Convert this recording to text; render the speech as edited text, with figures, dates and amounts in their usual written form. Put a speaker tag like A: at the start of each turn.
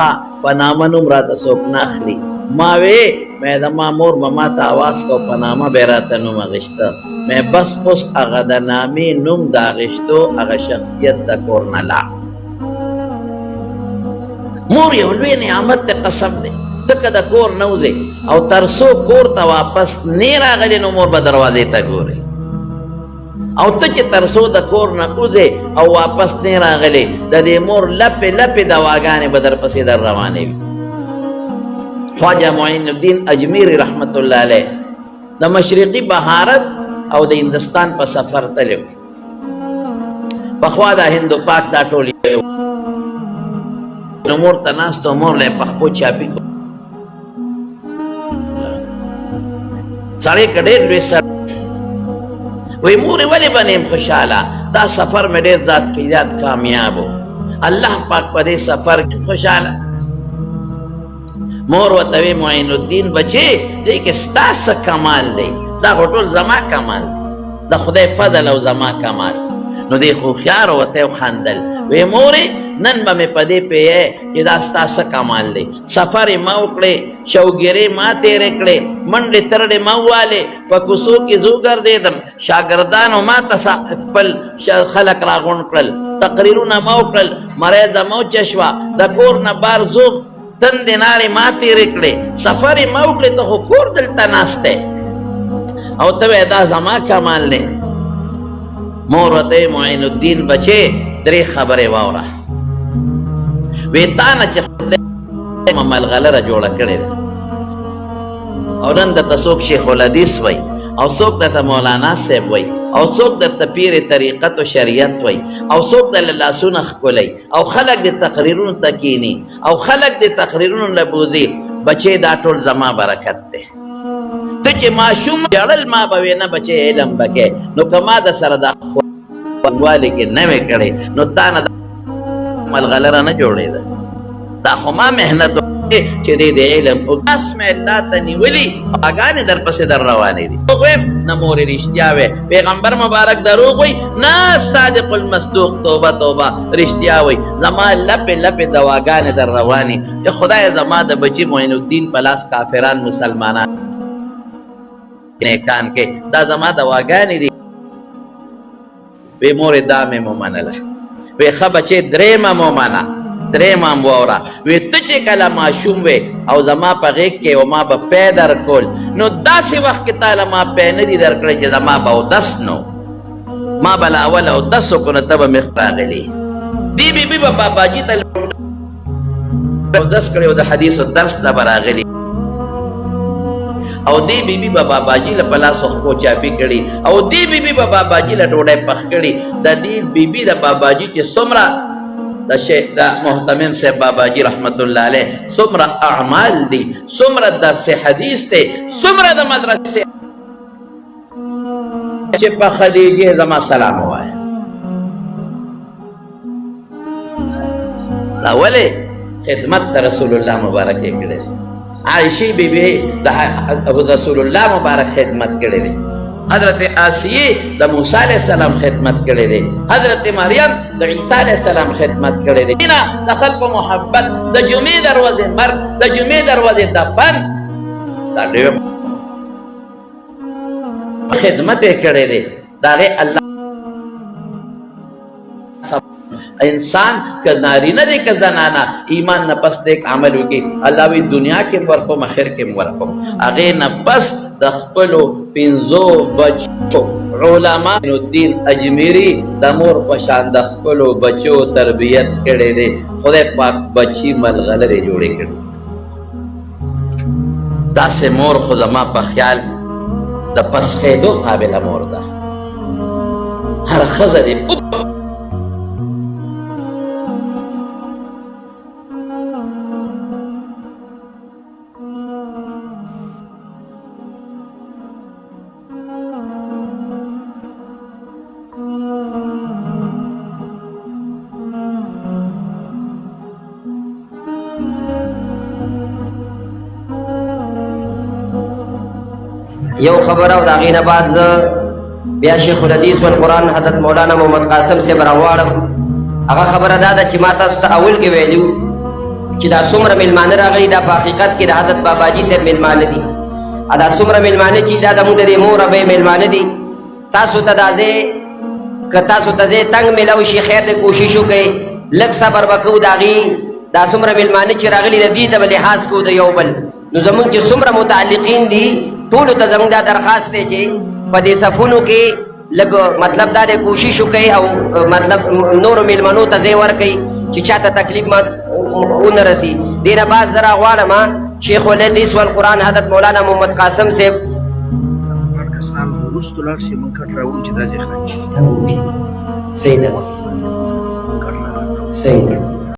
A: ها پنامنم راته څوک نه اخلي. ما وی مې د ما مور به ما ته اواز کو پنامه به راته نوم اخیسته. مې بس اوس هغه د نامې نوم د اخیستو هغه شخصیت د کور نه لاړ. مور یو لوی نعمت ته قسم دی. ته که د کور نه وځې او تر څو کور ته واپس نه راغلې نو مور به دروازې ته ګوري، او ته چې تر څو د کور نه وځې او واپس نه راغلې د دې مور لپې لپې دواګانې به در پسې در روانې وي. خواجه معین الدین اجمیری رحمت الله علیه د مشرقي بهارت او د هندوستان په سفر تللی و. پخوا دا هندو پاک دا ټول نو مور ته ناست و، مور له یې پخپو چاپي سړی که ډېر لوی سړی وی مورې ولې به نه یم خوشحاله، دا سفر مې ډېر ذات کې زیات کامیاب و، الله پاک په دې سفر کې خوشحاله. مور ورته وی معین الدین بچې دې کې ستا څه کمال دی؟ دا خو ټول زما کمال دی، د خدای فضل او زما کمال. نو دې هوښیار ورته وخندل، وی مورې نن به مې په دې پوهې چې دا ستا څه کمال دی. سفر یې ما وکړې، شوګیرې ما تېرې کړې، منډې ترړې ما ووالې، په کوڅو کې زه وګرځېدم، شاګردانو ما ته خپل خلک راغونډ کړل، تقریرونه ما وکړل، مریضه ما وچشوه، د کور نه بار زو تندې نارې ما تېرې کړې، سفر یې ما وکړې، ته خو کور دلته ناست دی او ته وایې دا زما کمال دی. مور ورته معین الدین بچې درې خبرې واوره. وی تا نه چې خدای ملغلره جوړه کړې ده او نن درته څوک شیخ الحدیث وایي او څوک درته مولانا صاحب وایي او څوک درته پیر طریقت و شریعت وایي او څوک درله لاسونه ښکلوي او خلک د تقریرونو ته کښېني او خلک د تقریرونو نه بوځي. بچې دا ټول زما برکت دی. ته چې ماشوم ژړل ما به وې نه بچې علم به کې، نو که ما د سره دا خوږوالي کې نه وې کړې نو تا نه ملغلره نه جوړېده. دا خو ما محنت وکړې چې دې د علم اوس مې الله ته نیولي، غاګانې در پسې در روانې دي. دروغ ویم نه مورې رښتیا وی، پیغمبر مبارک دروغ وی نه، صادق المصدوق توبه توبه رښتیا وی. زما لپې لپې دواګانې در روانې چې خدای زما د بچي معین الدین په لاس کافران مسلمانان نیکان کې دا زما دواګانې دي. وی مورې دا مې ومنله. وی ښه بچې درېیمه ومنه، درېیمه هم واوره. وی ته چې کله ماشوم وې او زما په غېږ کې و ما به پی درکول، نو داسې وخت کې تاله ما پی نه دي درکړی چې زما به اودس نو، ما به له اول اودس وکړو نو ته به مې راغلې. دې بیبي به باباجي ته اودس کړی او د حدیثو درس ته به راغلي او دی بیبي به باباجي له په لاسو خپو چاپي کړي او دی بیبي به باباجي له ډوډۍ پخ کړي. د دې بیبي د باباجي چې څومره د شیخ د محتمم صاحب باباجي رحمت الله علیه څومره اعمال دي، څومره درس حدیث دی، څومره د مدرسې چې په خدیجې زما سلام ووایه. دا ولې خدمت د رسول الله مبارک یې کړی دی. عائشی بی بی رسول اللہ مبارک خدمت کرے دے، حضرت آسیہ دا موسیٰ علیہ السلام خدمت کرے دے، حضرت مریم دا عیسیٰ علیہ السلام خدمت کرے دے. دا خلق محبت دا جمعی دروازِ مرد دا جمعی دروازِ دفن دا لیو خدمت کرے دے. دا غی اللہ انسان که نارینه دی که زنانا ایمان نه پس دیک عمل وکړي، الله وی دنیا کې ورکوم آخر کې ورکوم. هغې نه پس د خپلو پنځو بچو علما الدین اجمیری د مور په شان د خپلو بچو تربیت کړی دی. خدای پاک بچي ملغلرې جوړې کړي. داسې مور خو زما په خیال د پسخېدو قابله مور ده. هر ښځه دی
B: یو خبر او داغې نه بعد بیا شیخ الحدیث والقرآن حضرت مولانا محمد قاسم سے براغواړم. هغه خبره دا ده چې ما تاسو ته اول کې ویلي چې دا څومره میلمانه راغلي دا په حقیقت کې د حضرت باباجي صاحب میلمانه دي دا څومره میلمانه چې دا زموږ د مور ابۍ میلمانه دي تاسو ته دا ځای که تاسو ته ځای تنګ میلاو شي خیر دی کوشش وکئ لږ صبر به کوو د هغې دا څومره میلمانه چې راغلي د دې ته به لحاظ کوو د یو بل نو زمونږ چې څومره متعلقین دي ټولو ته زمونږ دا درخواست دی چې په دې صفونو کې لږ مطلب دا دی کوشش وکئ او مطلب نورو میلمنو ته ځای ورکئ چې چاته تکلیف ونه رسي دې نه بعد زه راغواړم شیخ الحدیث والقرآن حضرت مولانا محمد قاسم صاحب
C: کسان وروسته لاړ شي موږ کټ راوړو چې دا ځای خالي شي
B: صحیح ده صحیح ده